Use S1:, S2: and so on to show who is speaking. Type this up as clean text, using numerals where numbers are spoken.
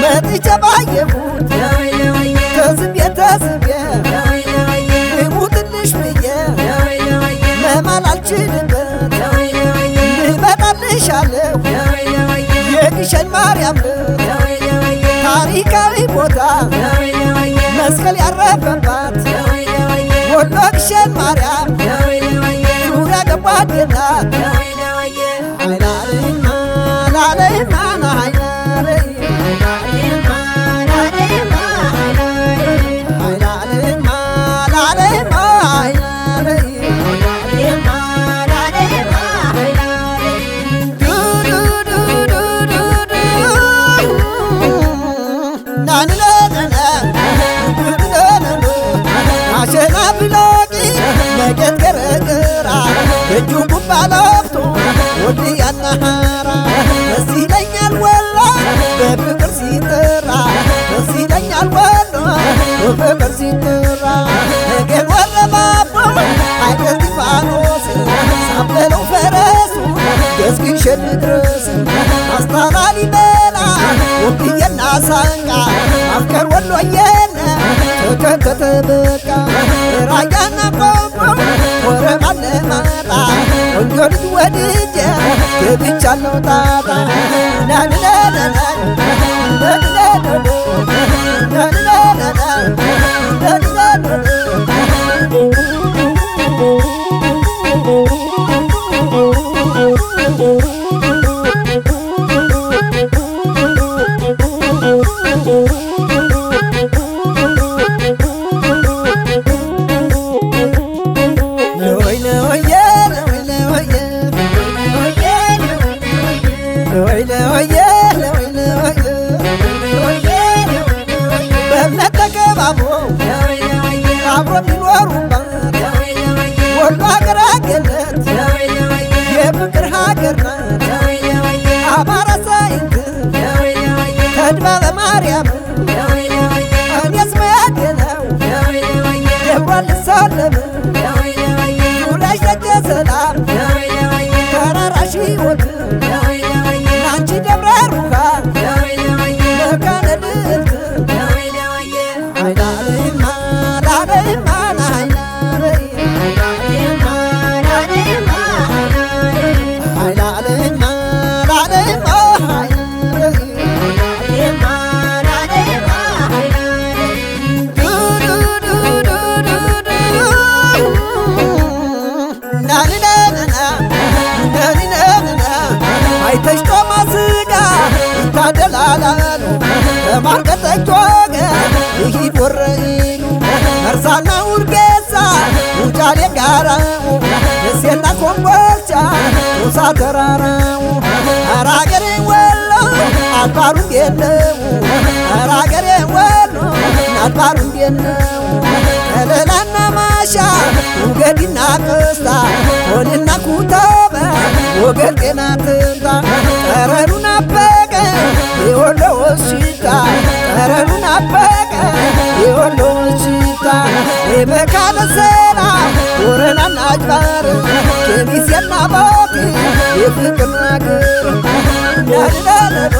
S1: መጥጨባየሙት ተዝቤ ይሙትልሽ ብዬ መማል አልችልበት እመጣልሻለሁ የግሸን ማርያም ታሪካዊ ቦታ መስቀል ያረፈባት ወሎ ግሸን ማርያም ዙሪያ ገባት ናት አይላለይማ ላለይማ እጁ ጉባ ለፍቶ ወዲያና ሐራ ደስ ይለኛል ወሎ በፍቅር ሲጠራ ደስ ይለኛል ወሎ በፍቅር ሲጠራ ነገን ወረባቦ አይደል እስጢፋኖስ ሳበለው ፈረሱ ገስግሸን ድረስ አስታራ ሊበላ ወብየና ሳንቃ አፍቀር ወሎየነ ተከተተ በቃ ራያና ቆቦ ወረባለ ማጣ ወንጆ ልጅ ወድጄ ገብቻለሁ ጣጣ ናንናናና ወሎ ሀገር አገለት የፍቅር ሀገር ናት አማራ ሳይንት ተድባበ ማርያም እኔስ መያደለው ደብሯን ልሳለም ዙሪያሽ ደጀ ሰላም ተራራሽ ሕይወት ናንቺ ደብረ ሩካ መካነ ልዕልት አይላለይማ ላለይማ አይተሽ ጦማ ስጋ ይታደላላሉ ከማርቀጠች ወገን ይሂድ ወረኢሉ መርሳና ውርጌሳ ውጫሌ ጋራው ደሴና ኮምቦልቻ ጦሳ ተራራው ኧረ አገሬ ወሎ አድባሩ እንዴት ነው ኧረ አገሬ ወሎ አድባሩ እንዴት ነው ከለላና ማሻ ውገዲና ቅስታ ሆንና ኩታበ ወገን ጤና ትምጣ ጠረኑን አበቀ የወሎ ወሽታ ጠረኑን አበቀ የወሎ ወሽታ የመካነ ሰላም ወረናና አጅባር ኬሚሴና ቦቲ የፍቅር አገር ዳልዳለሎ